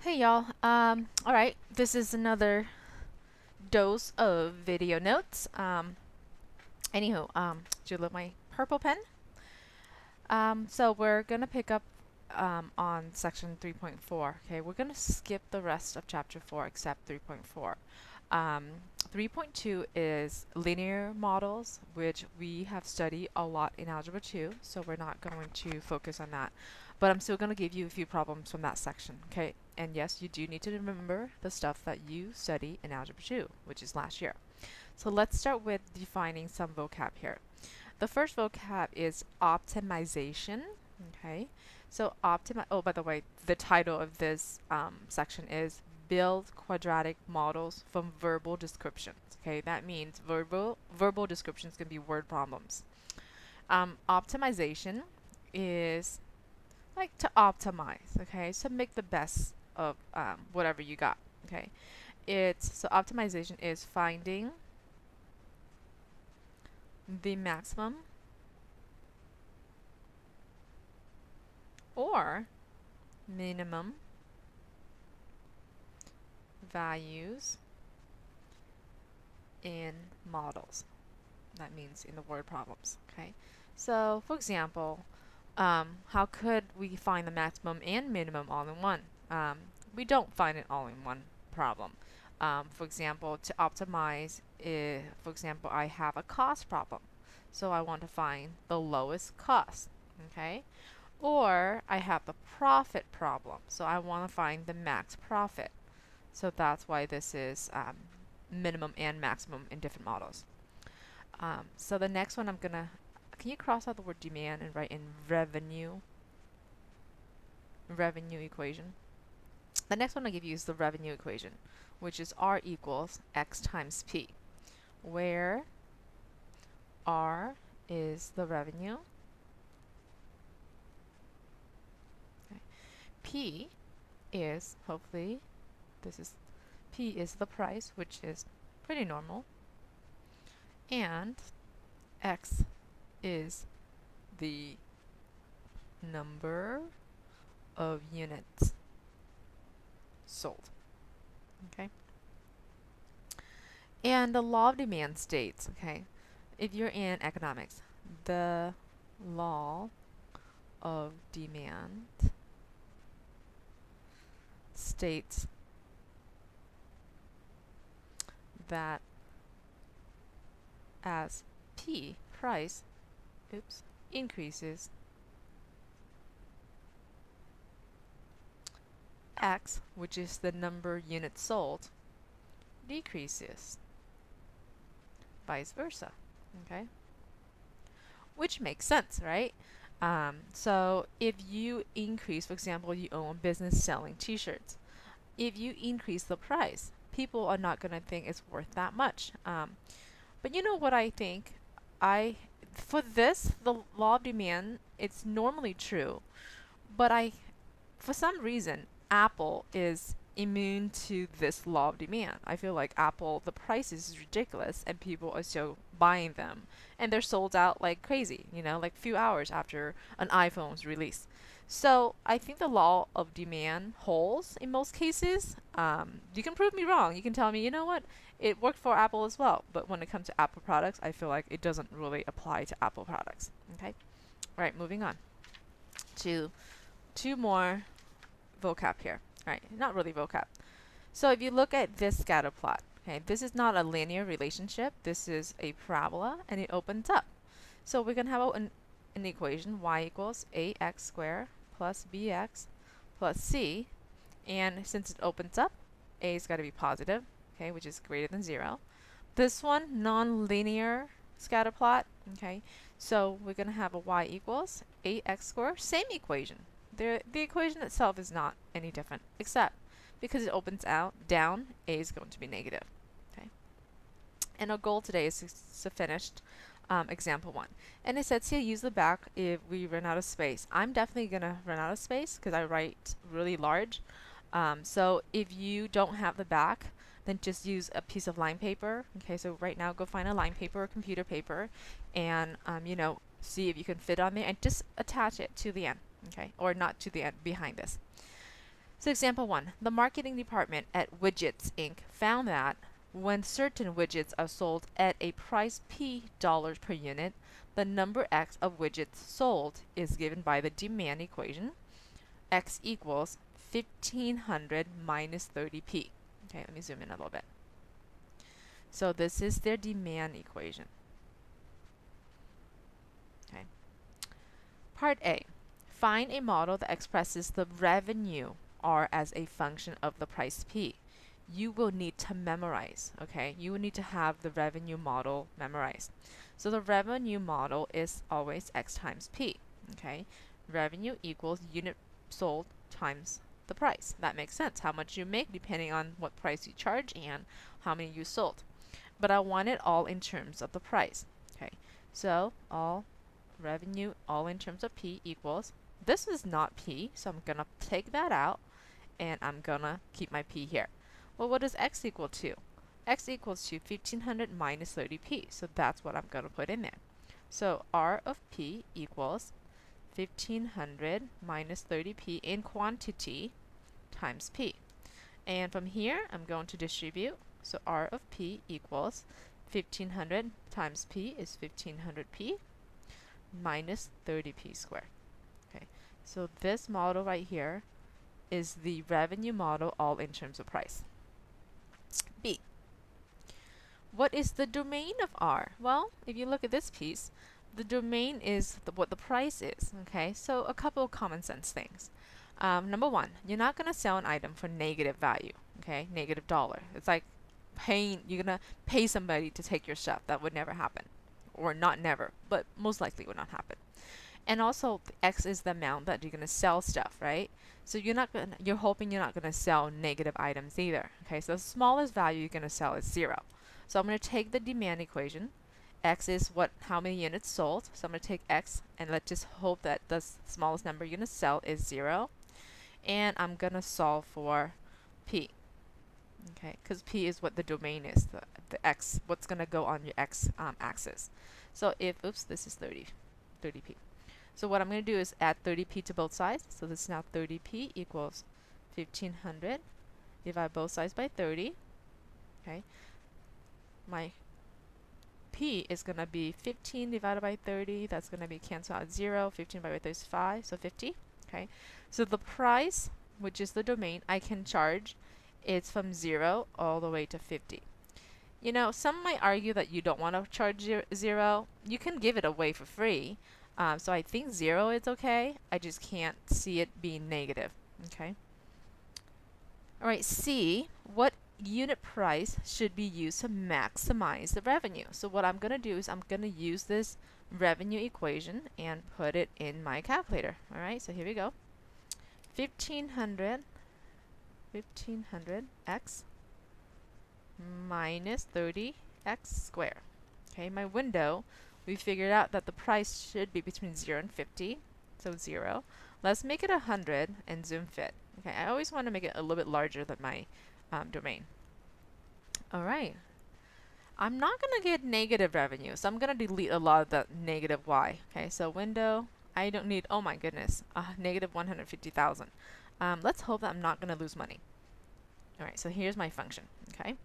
Hey y'all. All right, this is another dose of video notes. Do you love my purple pen? So we're gonna pick up on section 3.4. Okay, we're gonna skip the rest of chapter 4 except 3.4. 3.2 is linear models, which we have studied a lot in Algebra 2, so we're not going to focus on that. But I'm still going to give you a few problems from that section, okay? And yes, you do need to remember the stuff that you study in Algebra 2, which is last year. So let's start with defining some vocab here. The first vocab is optimization, okay? So oh, by the way, the title of this section is Build Quadratic Models from Verbal Descriptions. Okay, that means verbal descriptions can be word problems. Optimization is like to optimize, okay, so make the best of whatever you got, okay. So optimization is finding the maximum or minimum values in models. That means in the word problems, okay. So for example, how could we find the maximum and minimum all in one? We don't find it all in one problem. For example, to optimize, for example, I have a cost problem. So I want to find the lowest cost, okay? Or I have the profit problem. So I want to find the max profit. So that's why this is minimum and maximum in different models. So the next one can you cross out the word demand and write in revenue equation? The next one I'll give you is the revenue equation, which is R equals X times P, where R is the revenue, okay. P is, P is the price, which is pretty normal, and X is the number of units sold, okay. And the law of demand states, okay, if you're in economics, the law of demand states that as P, price, increases, X, which is the number of units sold, decreases, vice versa, okay? Which makes sense, right? So if you increase, for example, you own a business selling t-shirts, if you increase the price, people are not going to think it's worth that much. But you know what I think? For this, the law of demand, it's normally true, but for some reason, Apple is immune to this law of demand. I feel like Apple, the price is ridiculous and people are still buying them. And they're sold out like crazy, like few hours after an iPhone's release. So I think the law of demand holds in most cases. You can prove me wrong. You can tell me, you know what, it worked for Apple as well. But when it comes to Apple products, I feel like it doesn't really apply to Apple products. Okay? All right, moving on to two more vocab here. All right, not really vocab. So if you look at this scatter plot, okay, this is not a linear relationship. This is a parabola, and it opens up. So we're going to have an equation, y equals ax squared plus bx plus c. And since it opens up, a's got to be positive, okay, which is greater than 0. This one, non-linear scatter plot, okay. So we're going to have a y equals ax squared, same equation. The equation itself is not any different, except because it opens out down, a is going to be negative. Okay. And our goal today is to finish example 1. And it says here, use the back if we run out of space. I'm definitely going to run out of space because I write really large. So if you don't have the back, then just use a piece of line paper. Okay, so right now go find a line paper or computer paper and, see if you can fit on there and just attach it to the end. Okay, or not to the end, behind this. So example 1, the marketing department at Widgets Inc. found that when certain widgets are sold at a price P dollars per unit, the number X of widgets sold is given by the demand equation. X equals 1500 minus 30p. Okay, let me zoom in a little bit. So this is their demand equation. Okay. Part A. Find a model that expresses the revenue R as a function of the price P. You will need to memorize, okay? You will need to have the revenue model memorized. So the revenue model is always X times P, okay? Revenue equals unit sold times the price. That makes sense. How much you make depending on what price you charge and how many you sold. But I want it all in terms of the price, okay? So all revenue all in terms of P equals, this is not P, so I'm gonna take that out and I'm gonna keep my P here. Well, what does X equal to? X equals to 1500 minus 30p, so that's what I'm gonna put in there. So R of P equals 1500 minus 30p in quantity times P. And from here, I'm going to distribute. So R of P equals 1500 times P is 1500p minus 30p squared. Okay, so this model right here is the revenue model all in terms of price. B. What is the domain of R? Well, if you look at this piece, the domain is what the price is. Okay, so a couple of common sense things. Number one, you're not going to sell an item for negative value. Okay, negative dollar. It's like you're going to pay somebody to take your stuff. That would never happen. Or not never, but most likely would not happen. And also, X is the amount that you're going to sell stuff, right? So you're hoping you're not going to sell negative items either. Okay, so the smallest value you're going to sell is 0. So I'm going to take the demand equation. X is how many units sold. So I'm going to take X and let's just hope that the smallest number you're going to sell is 0. And I'm going to solve for P. Okay, because P is what the domain is, the X, what's going to go on your X axis. So if, oops, this is 30p. So what I'm going to do is add 30p to both sides. So this is now 30p equals 1500. Divide both sides by 30. Okay. My P is going to be 15 divided by 30. That's going to be cancel out 0. 15 divided by 30 is 5. So 50. Okay. So the price, which is the domain, I can charge, it's from 0 all the way to 50. You know, some might argue that you don't want to charge 0. You can give it away for free. So I think 0 is okay. I just can't see it being negative. Okay. All right, C, what unit price should be used to maximize the revenue? So what I'm going to do is I'm going to use this revenue equation and put it in my calculator. All right, so here we go. 1500 x minus 30x squared. Okay, my window, we figured out that the price should be between 0 and 50, so 0. Let's make it 100 and zoom fit. Okay, I always want to make it a little bit larger than my domain. All right. I'm not going to get negative revenue, so I'm going to delete a lot of the negative y. Okay, so window, I don't need, oh my goodness, negative 150,000. Let's hope that I'm not going to lose money. All right, so here's my function. Okay,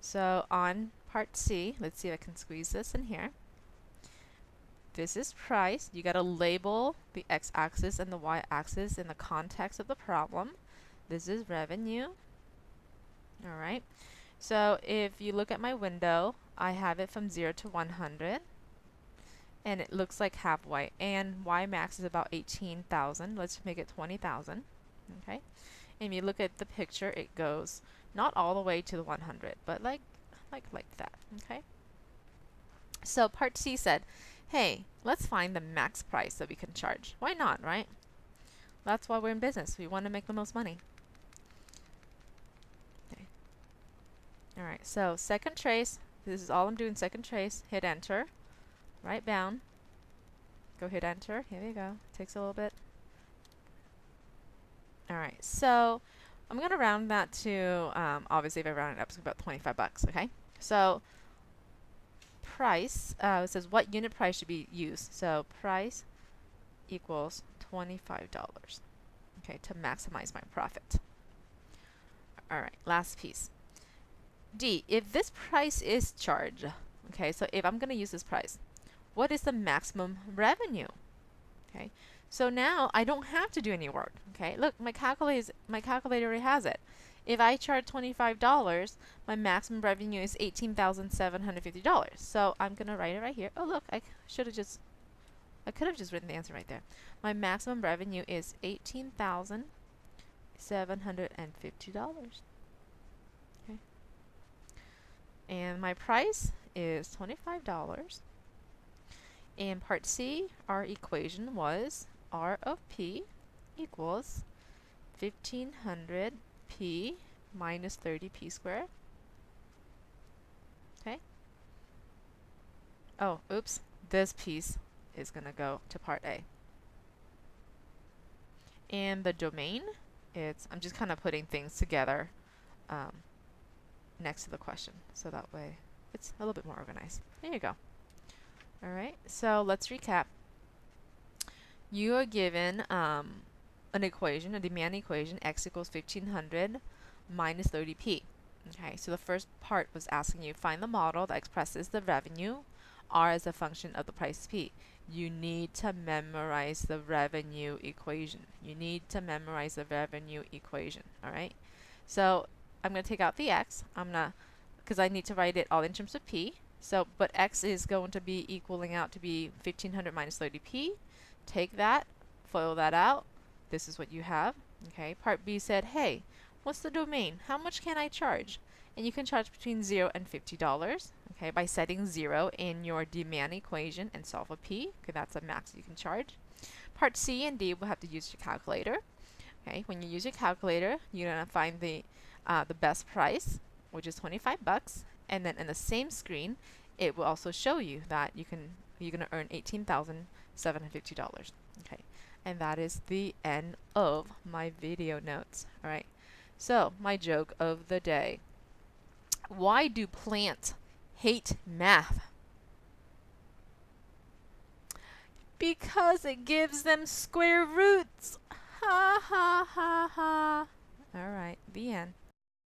so on part C, let's see if I can squeeze this in here. This is price. You got to label the x-axis and the y-axis in the context of the problem. This is revenue. All right. So if you look at my window, I have it from 0 to 100. And it looks like half white. And y max is about 18,000. Let's make it 20,000. Okay. And if you look at the picture, it goes not all the way to the 100, but like that. Okay. So part C said, hey, let's find the max price that we can charge. Why not, right? That's why we're in business. We want to make the most money. Okay. All right, so second trace. This is all I'm doing, second trace. Hit enter. Right bound. Go hit enter. Here we go. Takes a little bit. All right, so I'm going to round that to, obviously if I round it up, it's about 25 bucks, okay? So price, it says what unit price should be used. So price equals $25. okay, to maximize my profit. All right, last piece. D, if this price is charged, okay, so if I'm going to use this price, what is the maximum revenue? Okay, so now I don't have to do any work. Okay, look, my calculator already has it. If I charge $25, my maximum revenue is $18,750. So I'm gonna write it right here. Oh look, I could have just written the answer right there. My maximum revenue is $18,750. Okay, and my price is $25. In part C, our equation was R of P equals 1500 P minus 30 P squared. Okay. Oh, oops. This piece is going to go to part A. And the domain, I'm just kind of putting things together next to the question. So that way it's a little bit more organized. There you go. All right, so let's recap. You are given an equation, a demand equation, x equals 1500 minus 30p. Okay, so the first part was asking you find the model that expresses the revenue, r as a function of the price p. You need to memorize the revenue equation. You need to memorize the revenue equation, all right? So I'm going to take out the x, because I need to write it all in terms of p. So, but x is going to be equaling out to be 1500 minus 30p. Take that, FOIL that out. This is what you have. Okay, part B said, hey, what's the domain? How much can I charge? And you can charge between $0 and $50, okay, by setting 0 in your demand equation and solve a P. Okay, that's a max you can charge. Part C and D will have to use your calculator. Okay, when you use your calculator, you're going to find the best price, which is 25 bucks. And then in the same screen, it will also show you that you're going to earn $18,750. Okay, and that is the end of my video notes. All right, so my joke of the day. Why do plants hate math? Because it gives them square roots. Ha ha ha ha. All right, the end.